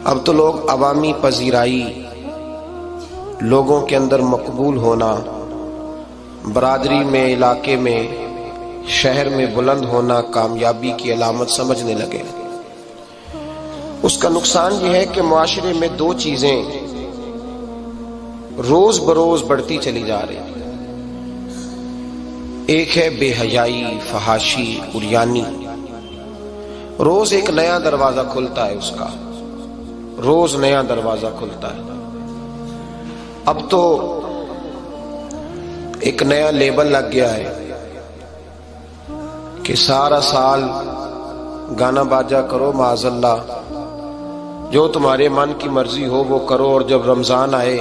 اب تو لوگ عوامی پذیرائی، لوگوں کے اندر مقبول ہونا، برادری میں، علاقے میں، شہر میں بلند ہونا کامیابی کی علامت سمجھنے لگے۔ اس کا نقصان یہ ہے کہ معاشرے میں دو چیزیں روز بروز بڑھتی چلی جا رہی ہیں۔ ایک ہے بے حیائی، فحاشی، عریانی۔ روز ایک نیا دروازہ کھلتا ہے، اس کا روز نیا دروازہ کھلتا ہے۔ اب تو ایک نیا لیبل لگ گیا ہے کہ سارا سال گانا باجا کرو، معاذ اللہ جو تمہارے من کی مرضی ہو وہ کرو، اور جب رمضان آئے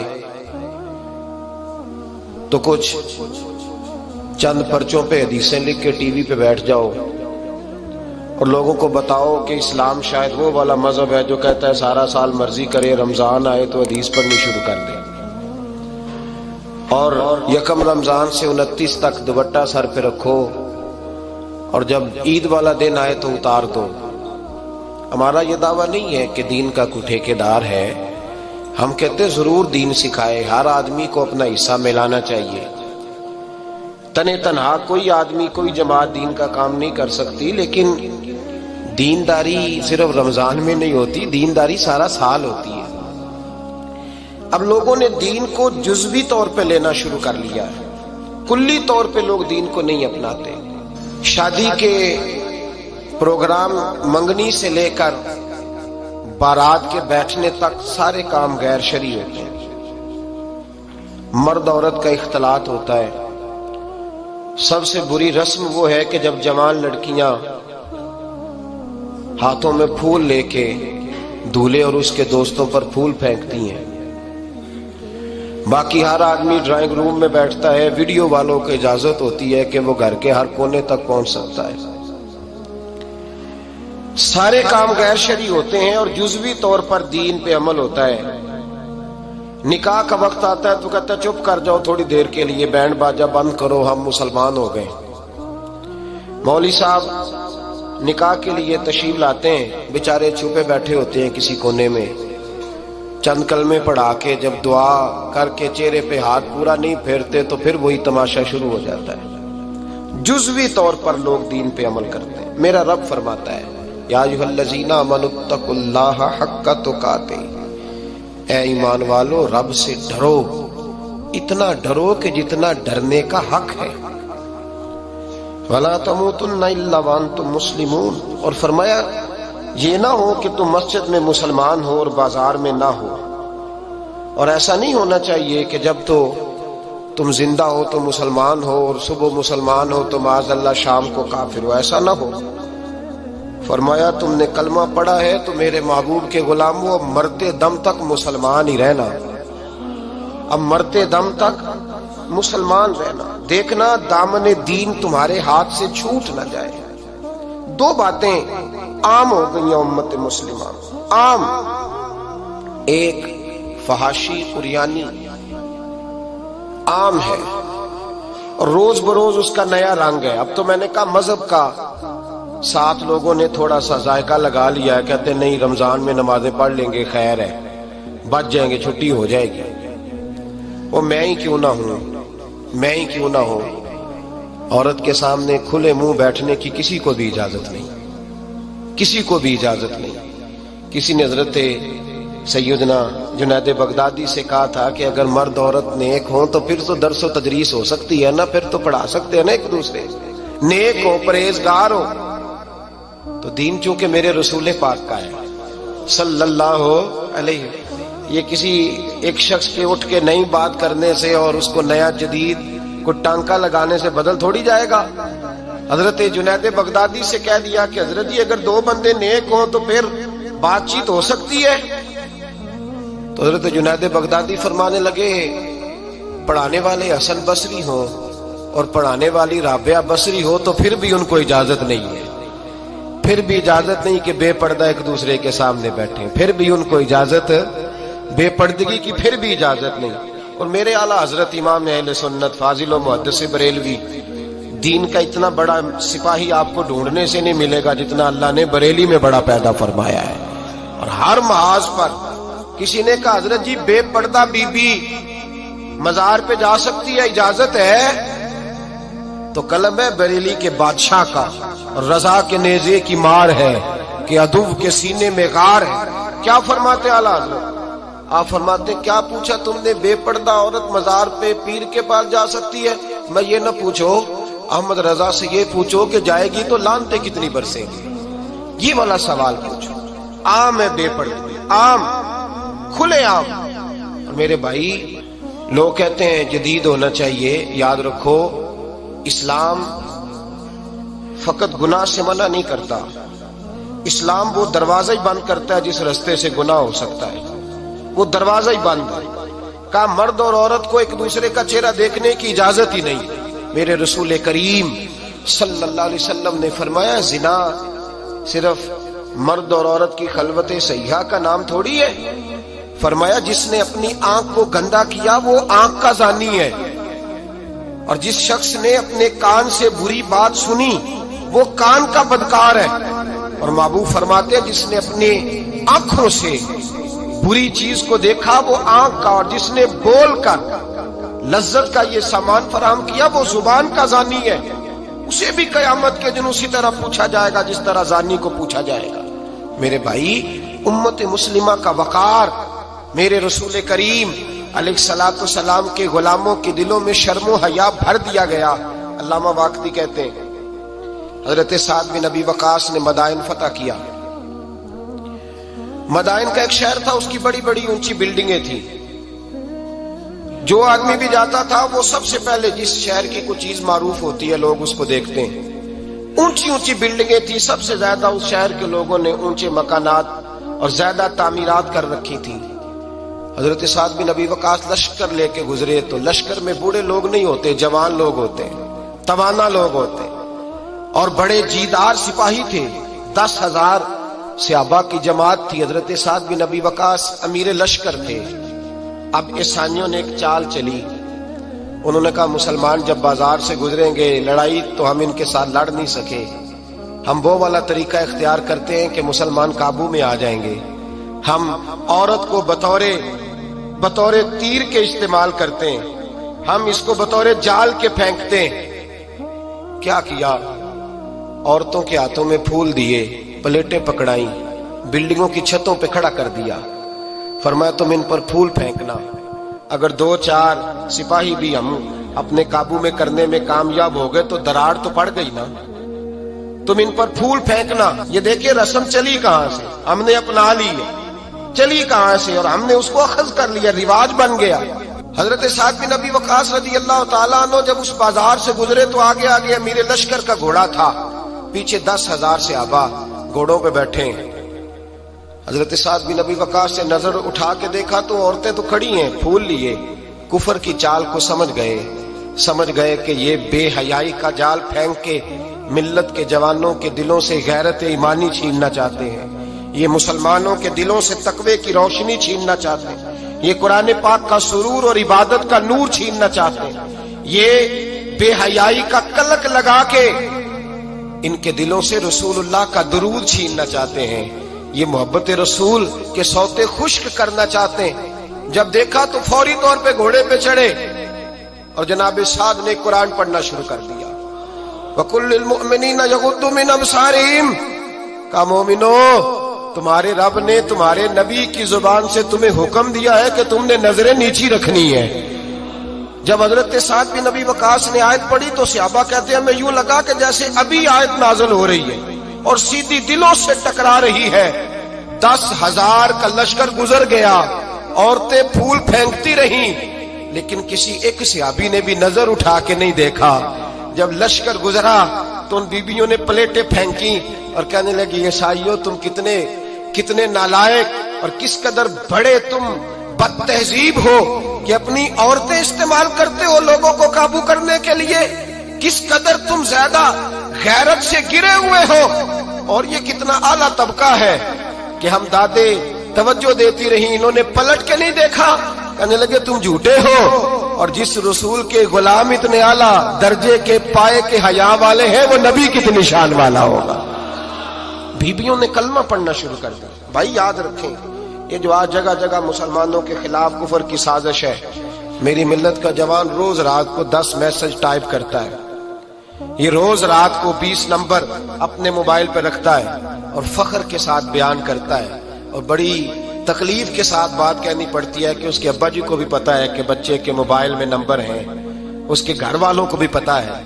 تو کچھ چند پرچوں پہ حدیثیں لکھ کے ٹی وی پہ بیٹھ جاؤ اور لوگوں کو بتاؤ کہ اسلام شاید وہ والا مذہب ہے جو کہتا ہے سارا سال مرضی کرے، رمضان آئے تو حدیث پڑھنی شروع کر دے، اور یکم رمضان سے 29 تک دوپٹہ سر پہ رکھو، اور جب عید والا دن آئے تو اتار دو۔ ہمارا یہ دعویٰ نہیں ہے کہ دین کا کوئی ٹھیکیدار ہے، ہم کہتے ضرور دین سکھائے، ہر آدمی کو اپنا حصہ ملانا چاہیے۔ تنے تنہا کوئی آدمی، کوئی جماعت دین کا کام نہیں کر سکتی، لیکن دینداری صرف رمضان میں نہیں ہوتی، دینداری سارا سال ہوتی ہے۔ اب لوگوں نے دین کو جزوی طور پہ لینا شروع کر لیا ہے، کلی طور پہ لوگ دین کو نہیں اپناتے۔ شادی کے پروگرام منگنی سے لے کر بارات کے بیٹھنے تک سارے کام غیر شرعی ہوتے ہیں۔ مرد عورت کا اختلاط ہوتا ہے۔ سب سے بری رسم وہ ہے کہ جب جوان لڑکیاں ہاتھوں میں پھول لے کے دولہے اور اس کے دوستوں پر پھول پھینکتی ہیں، باقی ہر آدمی ڈرائنگ روم میں بیٹھتا ہے، ویڈیو والوں کو اجازت ہوتی ہے کہ وہ گھر کے ہر کونے تک پہنچ سکتا ہے۔ سارے کام غیر شرعی ہوتے ہیں اور جزوی طور پر دین پہ عمل ہوتا ہے۔ نکاح کا وقت آتا ہے تو کہتا ہے چپ کر جاؤ تھوڑی دیر کے لیے، بینڈ باجا بند کرو، ہم مسلمان ہو گئے۔ مولوی صاحب نکاح کے لیے تشریف لاتے ہیں، بیچارے چھپے بیٹھے ہوتے ہیں کسی کونے میں، چند کلمے پڑھا کے جب دعا کر کے چہرے پہ ہاتھ پورا نہیں پھیرتے تو پھر وہی تماشا شروع ہو جاتا ہے۔ جزوی طور پر لوگ دین پہ عمل کرتے ہیں۔ میرا رب فرماتا ہے یا ایھا الذین آمنوا اتقوا اللہ حق تقاتہ، اے ایمان والو رب سے ڈرو، اتنا ڈرو کہ جتنا ڈرنے کا حق ہے۔ ولا تموتن الا وانتم مسلمون، اور فرمایا یہ نہ ہو کہ تم مسجد میں مسلمان ہو اور بازار میں نہ ہو، اور ایسا نہیں ہونا چاہیے کہ جب تو تم زندہ ہو تو مسلمان ہو اور صبح مسلمان ہو تو معاذ اللہ شام کو کافر ہو، ایسا نہ ہو۔ فرمایا تم نے کلمہ پڑھا ہے تو میرے محبوب کے غلام ہو، اب مرتے دم تک مسلمان ہی رہنا، اب مرتے دم تک مسلمان رہنا، دیکھنا دامن دین تمہارے ہاتھ سے چھوٹ نہ جائے۔ دو باتیں عام ہو گئی امت مسلمہ، عام، ایک فحاشی عریانی عام ہے اور روز بروز اس کا نیا رنگ ہے۔ اب تو میں نے کہا مذہب کا ساتھ لوگوں نے تھوڑا سا ذائقہ لگا لیا ہے، کہتے نہیں رمضان میں نمازیں پڑھ لیں گے، خیر ہے، بچ جائیں گے، چھٹی ہو جائے گی۔ وہ میں ہی کیوں نہ ہوں، میں ہی کیوں نہ ہوں، عورت کے سامنے کھلے منہ بیٹھنے کی کسی کو بھی اجازت نہیں، کسی کو بھی اجازت نہیں۔ کسی نے حضرت سیدنا جنید بغدادی سے کہا تھا کہ اگر مرد عورت نیک ہوں تو پھر تو درس و تدریس ہو سکتی ہے نا، پھر تو پڑھا سکتے ہیں نا ایک دوسرے، نیک ہو، پرہیزگار ہو۔ تو دین چونکہ میرے رسول پاک کا ہے صلی اللہ علیہ، یہ کسی ایک شخص کے اٹھ کے نئی بات کرنے سے اور اس کو نیا جدید کو ٹانکا لگانے سے بدل تھوڑی جائے گا۔ حضرت جنید بغدادی سے کہہ دیا کہ حضرت جی اگر دو بندے نیک ہوں تو پھر بات چیت ہو سکتی ہے۔ تو حضرت جنید بغدادی فرمانے لگے پڑھانے والے حسن بصری ہوں اور پڑھانے والی رابعہ بصری ہو تو پھر بھی ان کو اجازت نہیں ہے، پھر بھی اجازت نہیں کہ بے پردہ ایک دوسرے کے سامنے بیٹھیں، پھر بھی ان کو اجازت، بے پردگی کی پھر بھی اجازت نہیں۔ اور میرے اعلیٰ حضرت امام اہل سنت فاضل و محدث بریلوی، دین کا اتنا بڑا سپاہی آپ کو ڈھونڈنے سے نہیں ملے گا جتنا اللہ نے بریلی میں بڑا پیدا فرمایا ہے، اور ہر محاذ پر کسی نے کہا حضرت جی بے پردہ بی بی مزار پہ جا سکتی ہے، اجازت ہے؟ تو قلم ہے بریلی کے بادشاہ کا، رضا کے نیزے کی مار ہے کہ عدو کے سینے میں غار ہے۔ کیا فرماتے اعلیٰ حضرت؟ آپ فرماتے کیا پوچھا تم نے؟ بے پردہ عورت مزار پہ پیر کے پاس جا سکتی ہے؟ میں یہ نہ پوچھو، احمد رضا سے یہ پوچھو کہ جائے گی تو لعنتیں کتنی برسیں گی، یہ والا سوال پوچھو۔ عام ہے بے پردہ، عام، کھلے عام۔ اور میرے بھائی لوگ کہتے ہیں جدید ہونا چاہیے، یاد رکھو اسلام فقط گناہ سے منع نہیں کرتا، اسلام وہ دروازہ ہی بند کرتا ہے جس رستے سے گناہ ہو سکتا ہے، وہ دروازہ ہی بند ہے۔ کہا مرد اور عورت کو ایک دوسرے کا چہرہ دیکھنے کی اجازت ہی نہیں۔ میرے رسول کریم صلی اللہ علیہ وسلم نے فرمایا زنا صرف مرد اور عورت کی خلوت صحیحہ کا نام تھوڑی ہے، فرمایا جس نے اپنی آنکھ کو گندا کیا وہ آنکھ کا زانی ہے، اور جس شخص نے اپنے کان سے بری بات سنی وہ کان کا بدکار ہے، اور محبوب فرماتے ہیں جس نے اپنی آنکھوں سے بری چیز کو دیکھا وہ آنکھ کا، اور جس نے بول کر لذت کا یہ سامان فراہم کیا وہ زبان کا زانی ہے، اسے بھی قیامت کے دن اسی طرح پوچھا جائے گا جس طرح زانی کو پوچھا جائے گا۔ میرے بھائی امت مسلمہ کا وقار میرے رسول کریم علیہ الصلوۃ والسلام کے غلاموں کے دلوں میں شرم و حیا بھر دیا گیا۔ علامہ واقدی کہتے ہیں حضرت سعد بن ابی وقاص نے مدائن فتح کیا۔ مدائن کا ایک شہر تھا، اس کی بڑی بڑی اونچی بلڈنگیں تھیں، جو آدمی بھی جاتا تھا وہ سب سے پہلے جس شہر کی کوئی چیز معروف ہوتی ہے لوگ اس کو دیکھتے ہیں۔ اونچی اونچی بلڈنگیں تھیں، سب سے زیادہ اس شہر کے لوگوں نے اونچے مکانات اور زیادہ تعمیرات کر رکھی تھی۔ حضرت سعد بن ابی وقاص لشکر لے کے گزرے تو لشکر میں بوڑھے لوگ نہیں ہوتے، جوان لوگ ہوتے ہیں، توانا لوگ ہوتے ہیں، اور بڑے جیدار سپاہی تھے۔ 10,000 صحابہ کی جماعت تھی، حضرت سعد بن ابی وقاص امیر لشکر تھے۔ اب عیسائیوں نے ایک چال چلی، انہوں نے کہا مسلمان جب بازار سے گزریں گے لڑائی تو ہم ان کے ساتھ لڑ نہیں سکے، ہم وہ والا طریقہ اختیار کرتے ہیں کہ مسلمان قابو میں آ جائیں گے، ہم عورت کو بطور تیر کے استعمال کرتے ہیں، ہم اس کو بطور جال کے پھینکتے ہیں۔ کیا کیا؟ عورتوں کے ہاتھوں میں پھول دیے، پلیٹیں پکڑائیں، بلڈنگوں کی چھتوں پہ کھڑا کر دیا، فرمایا تم ان پر پھول پھینکنا، اگر 2-4 سپاہی بھی ہم اپنے قابو میں کرنے میں کامیاب ہو گئے تو دراڑ تو پڑ گئی نا، تم ان پر پھول پھینکنا۔ یہ دیکھیے رسم چلی کہاں سے، ہم نے اپنا لی ہے، چلی کہاں سے اور ہم نے اس کو اخذ کر لیا، رواج بن گیا۔ حضرت سعد بن ابی وقاص رضی اللہ تعالیٰ عنہ جب اس بازار سے گزرے تو آگے آگے امیر لشکر کا گھوڑا تھا، پیچھے 10,000 صحابہ گھوڑوں پہ بیٹھے ہیں۔ حضرت سعد بن ابی وقاص سے نظر اٹھا کے دیکھا تو عورتیں تو کھڑی ہیں، پھول لیے، کفر کی چال کو سمجھ گئے کہ یہ بے حیائی کا جال پھینک کے ملت کے جوانوں کے دلوں سے غیرت ایمانی چھیننا چاہتے ہیں، یہ مسلمانوں کے دلوں سے تقوی کی روشنی چھیننا چاہتے ہیں، یہ قرآن پاک کا سرور اور عبادت کا نور چھیننا چاہتے ہیں، یہ بے حیائی کا کلک لگا کے ان کے دلوں سے رسول اللہ کا درود چھیننا چاہتے ہیں، یہ محبت رسول کے سوتے خشک کرنا چاہتے ہیں۔ جب دیکھا تو فوری طور پہ گھوڑے پہ چڑھے اور جناب سعد نے قرآن پڑھنا شروع کر دیا، وَقُلْ لِلْمُؤْمِنِينَ يَغُضُّوا مِنْ أَبْصَارِهِمْ، کہا مومنو تمہارے رب نے تمہارے نبی کی زبان سے تمہیں حکم دیا ہے کہ تم نے نظریں نیچی رکھنی ہے۔ جب حضرت سعد بن ابی وقاص نے آیت پڑھی تو صحابہ کہتے ہیں ہمیں یوں لگا کہ جیسے ابھی آیت نازل ہو رہی ہے اور سیدھی دلوں سے ٹکرا رہی ہے۔ 10,000 کا لشکر گزر گیا، عورتیں پھول پھینکتی رہیں، لیکن کسی ایک صحابی نے بھی نظر اٹھا کے نہیں دیکھا۔ جب لشکر گزرا تو ان بیبیوں نے پلیٹیں پھینکی اور کہنے لگی عیسائیوں تم کتنے نالائق اور کس قدر بڑے تم بد تہذیب ہو کہ اپنی عورتیں استعمال کرتے ہو لوگوں کو قابو کرنے کے لیے، کس قدر تم زیادہ غیرت سے گرے ہوئے ہو، اور یہ کتنا اعلیٰ طبقہ ہے کہ ہم دادے توجہ دیتی رہی، انہوں نے پلٹ کے نہیں دیکھا، کہنے لگے تم جھوٹے ہو، اور جس رسول کے غلام اتنے اعلیٰ درجے کے پائے کے حیا والے ہیں وہ نبی کتنی شان والا ہوگا۔ बीबियों ने कलमा पढ़ना शुरू कर दिया। भाई याद रखें, ये जो आज जगह जगह मुसलमानों के खिलाफ कुफर की साजिश है, मेरी मिल्लत का जवान रोज रात को 10 मैसेज टाइप करता है, ये रोज रात को 20 नंबर अपने मोबाइल पर रखता है और फख्र के साथ बयान करता है, और बड़ी तकलीफ के साथ बात कहनी पड़ती है कि उसके अब्बा जी को भी पता है कि बच्चे के मोबाइल में नंबर हैं, उसके घर वालों को भी पता है,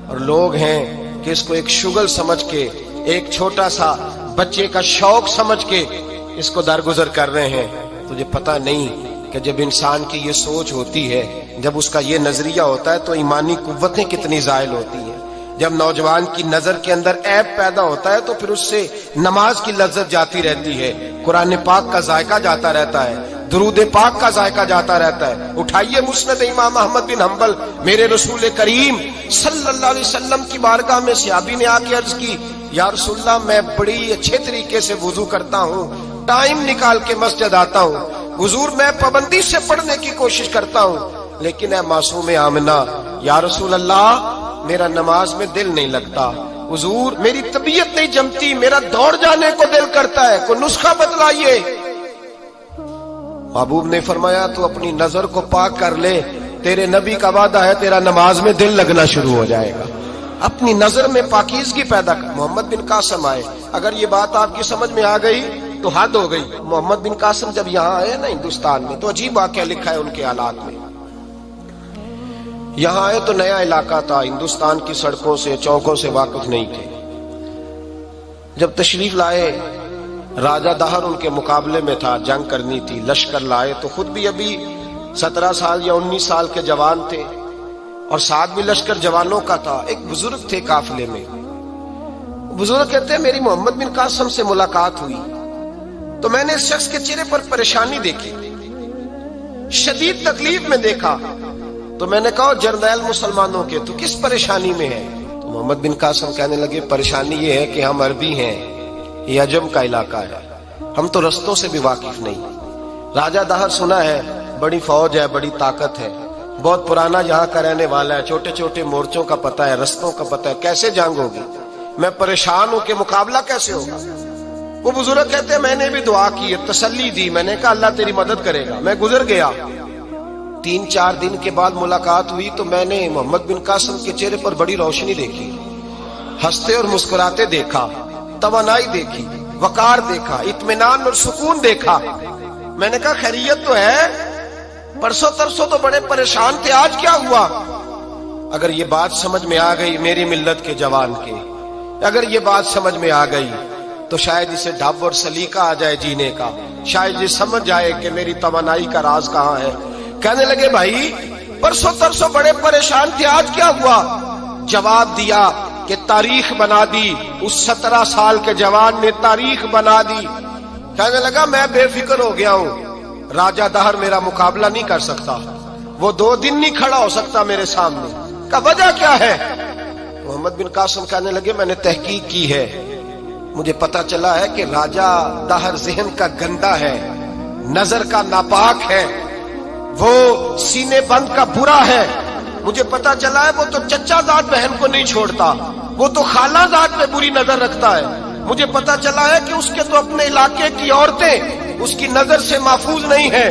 और लोग हैं कि इसको एक शुगल समझ के, एक छोटा सा बच्चे का शौक समझ के इसको दरगुजर कर रहे हैं। तुझे पता नहीं कि जब इंसान की ये सोच होती है, जब उसका ये नजरिया होता है, तो ईमानी कुव्वतें कितनी जायल होती हैं। जब नौजवान की नजर के अंदर ऐब पैदा होता है तो फिर उससे नमाज की लज्जत जाती रहती है, कुरान पाक का जायका जाता रहता है, दुरूद पाक का जायका जाता रहता है। उठाइए मुस्नद इमाम अहमद बिन हंबल, मेरे रसूल करीम सल्लल्लाहु अलैहि वसल्लम की बारगाह में सहाबी ने आके अर्ज की, या रसूलल्लाह मैं बड़ी अच्छे तरीके से वुजू करता हूँ, टाइम निकाल के मस्जिद आता हूँ, हुजूर मैं पाबंदी से पढ़ने की कोशिश करता हूँ, लेकिन ऐ मासूम आमिना, या रसूल अल्लाह मेरा नमाज में दिल नहीं लगता, हुजूर मेरी तबीयत नहीं जमती, मेरा दौड़ जाने को दिल करता है, कोई नुस्खा बतलाइए। महबूब ने फरमाया तो अपनी नजर को पाक कर ले, तेरे नबी का वादा है तेरा नमाज में दिल लगना शुरू हो जाएगा। अपनी नजर में पाकीज़गी पैदा कर। मोहम्मद बिन कासिम आए, अगर ये बात आपकी समझ में आ गई तो हद हो गई। मोहम्मद बिन कासिम जब यहाँ आए ना हिंदुस्तान में, तो अजीब वाक़या लिखा है उनके हालात में। यहाँ आए तो नया इलाका था, हिंदुस्तान की सड़कों से चौकों से वाकिफ नहीं थे। जब तशरीफ लाए, राजा दहर उनके मुकाबले में था, जंग करनी थी, लश्कर लाए, तो खुद भी अभी 17 साल या 19 साल के जवान थे और साथ भी लश्कर जवानों का था। एक बुजुर्ग थे काफिले में, बुजुर्ग कहते हैं मेरी मोहम्मद बिन कासिम से मुलाकात हुई तो मैंने इस शख्स के चेहरे पर परेशानी देखी, शदीद तकलीफ में देखा, तो मैंने कहा जर्नैल मुसलमानों के तो किस परेशानी में है? तो मोहम्मद बिन कासिम कहने लगे परेशानी ये है कि हम अरबी हैं, ये अजम का इलाका है, हम तो रस्तों से भी वाकिफ नहीं। राजा दहर सुना है बड़ी फौज है, बड़ी ताकत है, बहुत पुराना यहाँ का रहने वाला है, छोटे छोटे मोर्चों का पता है, रस्तों का पता है, कैसे जंग होगी? मैं परेशान हूं कि मुकाबला कैसे होगा? वो बुजुर्ग कहते हैं मैंने भी दुआ की, तसल्ली दी, मैंने कहा अल्लाह तेरी मदद करेगा। मैं गुजर गया। 3-4 दिन के बाद मुलाकात हुई तो मैंने मोहम्मद बिन कासिम के चेहरे पर बड़ी रोशनी देखी, हंसते और मुस्कुराते देखा, तवानाई देखी, वकार देखा, इत्मीनान और सुकून देखा। मैंने कहा खैरियत तो है, परसों तरसों तो बड़े परेशान थे, आज क्या हुआ? अगर ये बात समझ में आ गई मेरी मिल्लत के जवान के, अगर ये बात समझ में आ गई तो शायद इसे ढब और सलीका आ जाए जीने का, शायद ये समझ जाए कि मेरी तमन्नाई का राज कहाँ है। कहने लगे भाई परसों तरसों बड़े परेशान थे, आज क्या हुआ? जवाब दिया कि तारीख बना दी, उस 17 साल के जवान ने तारीख बना दी। कहने लगा मैं बेफिक्र हो गया हूं, राजा दहर मेरा मुकाबला नहीं कर सकता, वो 2 दिन नहीं खड़ा हो सकता मेरे सामने। का वजह क्या है? मोहम्मद बिन कासिम कहने लगे मैंने तहकीक की है, मुझे पता चला है कि राजा दहर ज़हन का गंदा है, नजर का नापाक है, वो सीने बंद का बुरा है। मुझे पता चला है वो तो चचा जात बहन को नहीं छोड़ता, वो तो खाला जात पे बुरी नजर रखता है। मुझे पता चला है कि उसके तो अपने इलाके की औरतें उसकी नजर से महफूज नहीं है।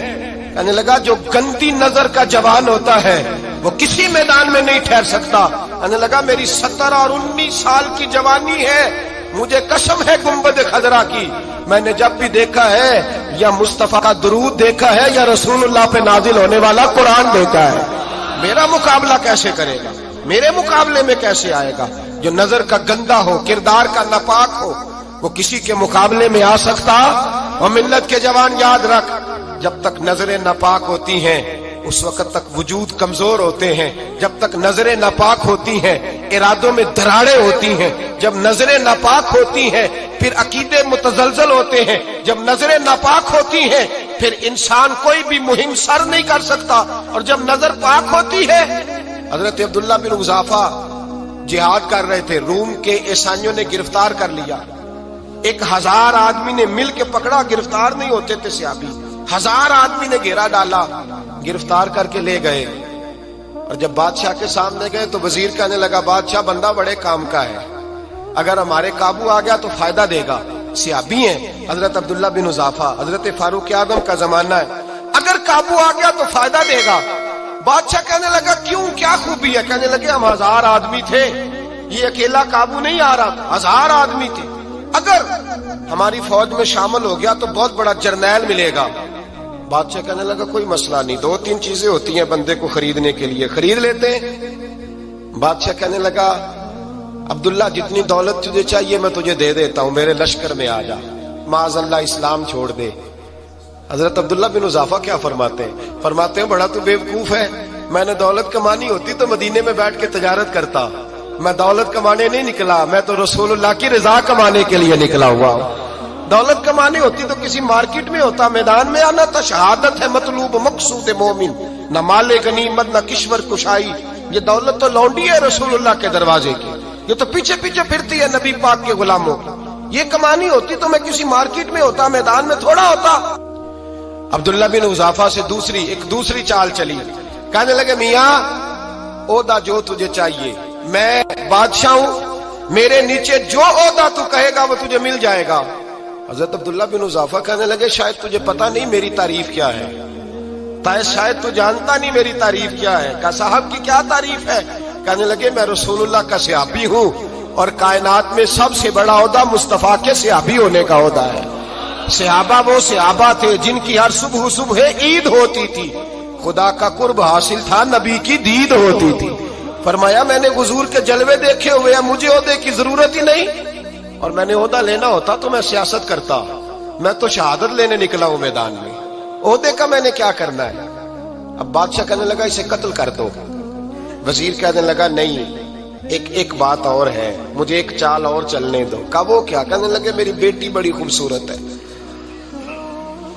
कहने लगा जो गंदी नजर का जवान होता है वो किसी मैदान में नहीं ठहर सकता। कहने लगा मेरी 17 और 19 साल की जवानी है, मुझे कसम है गुंबद खजरा की, मैंने जब भी देखा है या मुस्तफा का दुरूद देखा है या रसूलुल्लाह पे नाजिल होने वाला कुरान देखा है। मेरा मुकाबला कैसे करेगा? मेरे मुकाबले में कैसे आएगा? जो नजर का गंदा हो, किरदार का नापाक हो, वो किसी के मुकाबले में आ सकता? और मिल्लत के जवान याद रख, जब तक नजरें नापाक होती हैं उस वक्त तक वजूद कमजोर होते हैं। जब तक नजरें नापाक होती हैं इरादों में दरारें होती हैं। जब नजरें नापाक होती हैं फिर अकीदे मुतजलजल होते हैं। जब नजरें नापाक होती हैं फिर इंसान कोई भी मुहिम सर नहीं कर सकता। और जब नजर पाक होती है, हजरत अब्दुल्ला बिन उज़ाफा जिहाद कर रहे थे, रूम के ईसाइयों ने गिरफ्तार कर लिया, 1000 आदमी ने मिल के पकड़ा, गिरफ्तार नहीं होते थे सहाबी, 1000 आदमी ने घेरा डाला, गिरफ्तार करके ले गए। और जब बादशाह के सामने गए तो वजीर कहने लगा बादशाह बंदा बड़े काम का है, अगर हमारे काबू आ गया तो फायदा देगा, सिहाबी हैं हजरत अब्दुल्ला बिन हुज़ाफा, हजरत फारूक आदम का जमाना है। अगर काबू आ गया तो फायदा देगा। बादशाह कहने लगा क्यों, क्या खूबी है? कहने लगे हम 1000 आदमी थे, ये अकेला काबू नहीं आ रहा, 1000 आदमी थे। अगर हमारी फौज में शामिल हो गया तो बहुत बड़ा जर्नैल मिलेगा। बादशाह कहने लगा कोई मसला नहीं, 2-3 चीजें होती हैं बंदे को खरीदने के लिए, खरीद लेते हैं। बादशाह कहने लगा अब्दुल्ला जितनी दौलत तुझे चाहिए मैं तुझे दे देता हूं, मेरे लश्कर में आ जा, माज़अल्लाह इस्लाम छोड़ दे। हजरत अब्दुल्ला बिन हुज़ाफा क्या फरमाते हैं बड़ा तू बेवकूफ है, मैंने दौलत कमानी होती तो मदीने में बैठ के तजारत करता, मैं दौलत कमाने नहीं निकला, मैं तो रसूलुल्लाह की रजा कमाने के लिए निकला हुआ हूं। दौलत कमानी होती तो किसी मार्केट में होता, मैदान में आना था। शहादत है मतलूब मकसूद मोमिन, न माले गनीमत न किश्वर कुशाई। ये दौलत तो लौंडी है रसूलुल्लाह के दरवाजे की, ये तो पीछे पीछे फिरती है नबी पाक के गुलामों की। ये कमानी होती तो मैं किसी मार्केट में होता, मैदान में थोड़ा होता। अब्दुल्ला बिन हुज़ाफा से एक दूसरी चाल चली। कहने लगे मियां ओदा जो तुझे चाहिए, मैं बादशाह हूं, मेरे नीचे जो ओदा तू कहेगा वो तुझे मिल जाएगा। हजरत अब्दुल्ला बिन हुज़ाफा कहने लगे शायद तुझे पता नहीं मेरी तारीफ क्या है, शायद तू जानता नहीं मेरी तारीफ क्या है। कहा साहब की क्या तारीफ है? कहने लगे मैं रसूलुल्लाह का सहाबी हूं और कायनात में सबसे बड़ा ओहदा मुस्तफा के सहाबी होने का ओहदा है। सहाबा वो सहाबा थे जिनकी हर सुबह ईद होती थी, खुदा का कुर्ब हासिल था, नबी की दीद होती थी। फरमाया मैंने हुजूर के जलवे देखे हुए हैं, मुझे ओहदे की जरूरत ही नहीं, और मैंने ओहदा लेना होता तो मैं सियासत करता, मैं तो शहादत लेने निकला हूं मैदान में, ओहदे का मैंने क्या करना है। अब बादशाह कहने लगा इसे कत्ल कर दो। वजीर कहने लगा नहीं, एक बात और है, मुझे एक चाल और चलने दो। कहा वो क्या? कहने लगे मेरी बेटी बड़ी खूबसूरत है,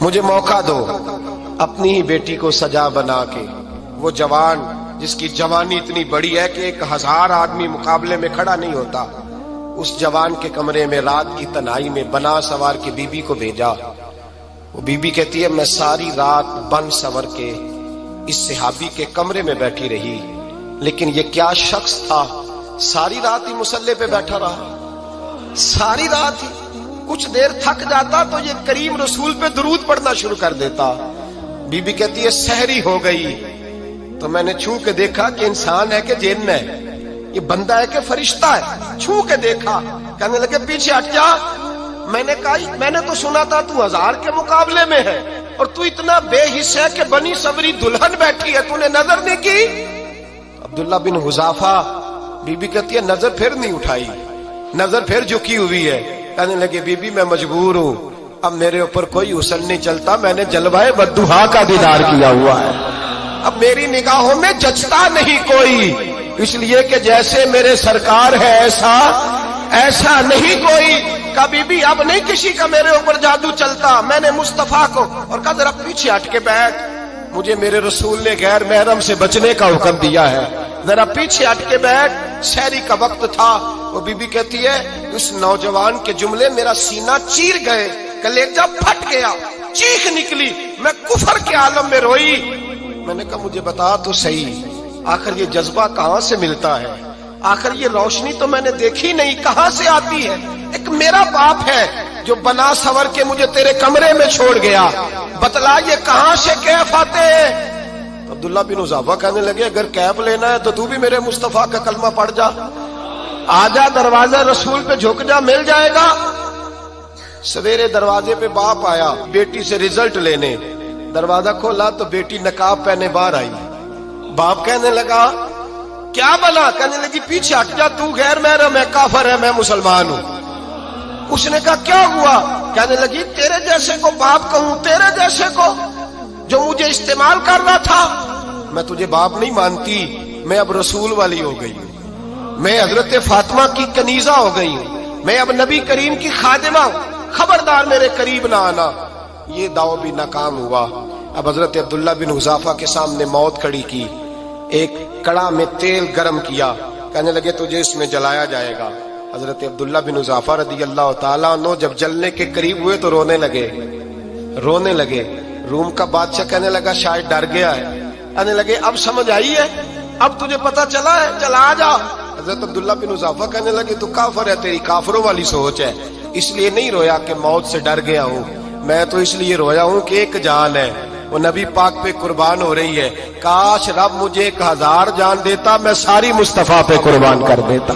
मुझे मौका दो अपनी ही बेटी को सजा बना के, वो जवान जिसकी जवानी इतनी बड़ी है कि 1000 आदमी मुकाबले में खड़ा नहीं होता, उस जवान के कमरे में रात की तन्हाई में बना सवार के बीबी को भेजा। वो बीबी कहती है मैं सारी रात बन सवर के इस सहाबी के कमरे में बैठी रही, लेकिन ये क्या शख्स था, सारी रात ही मुसल्ले पे बैठा रहा, सारी रात ही। कुछ देर थक जाता तो ये करीम रसूल पे दुरूद पढ़ना शुरू कर देता। बीबी कहती है सहरी हो गई तो मैंने छू के देखा कि इंसान है कि जिन्न है, ये बंदा है कि फरिश्ता है, छू के देखा। कहने लगे पीछे हट जा। मैंने कहा मैंने तो सुना था तू 1000 के मुकाबले में है और तू इतना बेहिस्सा है कि बनी सबरी दुल्हन बैठी है, तूने नजर नहीं की। अब्दुल्ला बिन हुज़ाफा, बीबी कहती है नजर फिर नहीं उठाई, नजर फिर झुकी हुई है। कहने लगे बीबी मैं मजबूर हूं, अब मेरे ऊपर कोई हुस्न नहीं चलता, मैंने जलवाए बद्दुहा का दीदार किया हुआ है, अब मेरी निगाहों में जचता नहीं कोई, इसलिए कि जैसे मेरे सरकार है ऐसा नहीं कोई। कभी भी अब नहीं किसी का मेरे ऊपर जादू चलता, मैंने मुस्तफा को, और कहा जरा पीछे हट के बैठ, मुझे मेरे रसूल ने गैर महरम से बचने का हुक्म दिया है, जरा पीछे हट के बैठ। सहरी का वक्त था। वो बीबी कहती है उस नौजवान के जुमले मेरा सीना चीर गए, कलेजा फट गया, चीख निकली, मैं कुफर के आलम में रोई। मैंने कहा मुझे बता तो सही, आखिर ये जज्बा कहां से मिलता है, आखिर ये रोशनी तो मैंने देखी नहीं, कहां से आती है। एक मेरा बाप है जो बना सवर के मुझे तेरे कमरे में छोड़ गया, बतला ये कहां से कैफ आते हैं। अब्दुल्ला बिन हुज़ाफा कहने लगे अगर कैफ लेना है तो तू भी मेरे मुस्तफा का कलमा पढ़ जा, आजा दरवाजा रसूल पे झुक जा, मिल जाएगा। सवेरे दरवाजे पे बाप आया बेटी से रिजल्ट लेने, दरवाजा खोला तो बेटी नकाब पहने बाहर आई। बाप कहने लगा क्या बना? कहने लगी पीछे हट जा, तू गैर महरम है, काफर है, मैं मुसलमान हूं। उसने कहा क्या हुआ? कहने लगी तेरे जैसे को बाप कहूं, तेरे जैसे को जो मुझे इस्तेमाल कर रहा था, मैं तुझे बाप नहीं मानती, मैं अब रसूल वाली हो गई हूं, मैं हजरत फातिमा की कनीजा हो गई हूं, मैं अब नबी करीम की खादिमा हूं, खबरदार मेरे करीब ना आना। ये दाव भी नाकाम हुआ। अब हजरत अब्दुल्ला बिन हुज़ाफा के सामने मौत खड़ी की, एक कड़ा में तेल गर्म किया, कहने लगे तुझे इसमें जलाया जाएगा। हजरत अब्दुल्ला बिन हुज़ाफा रदियल्लाहु ताला अन्हु जब जलने के करीब हुए तो रोने लगे। रूम का बादशाह कहने लगा शायद डर गया है, कहने लगे अब समझ आई है, अब तुझे पता चला है, चला आ जा। हजरत अब्दुल्ला बिन हुज़ाफा कहने लगे तू काफिर है, तेरी काफिरों वाली सोच है, اس لیے نہیں رویا کہ موت سے ڈر گیا ہوں، میں تو اس لیے رویا ہوں کہ ایک جان ہے وہ نبی پاک پہ قربان ہو رہی ہے، کاش رب مجھے 1000 جان دیتا میں ساری مصطفیٰ پہ قربان کر دیتا۔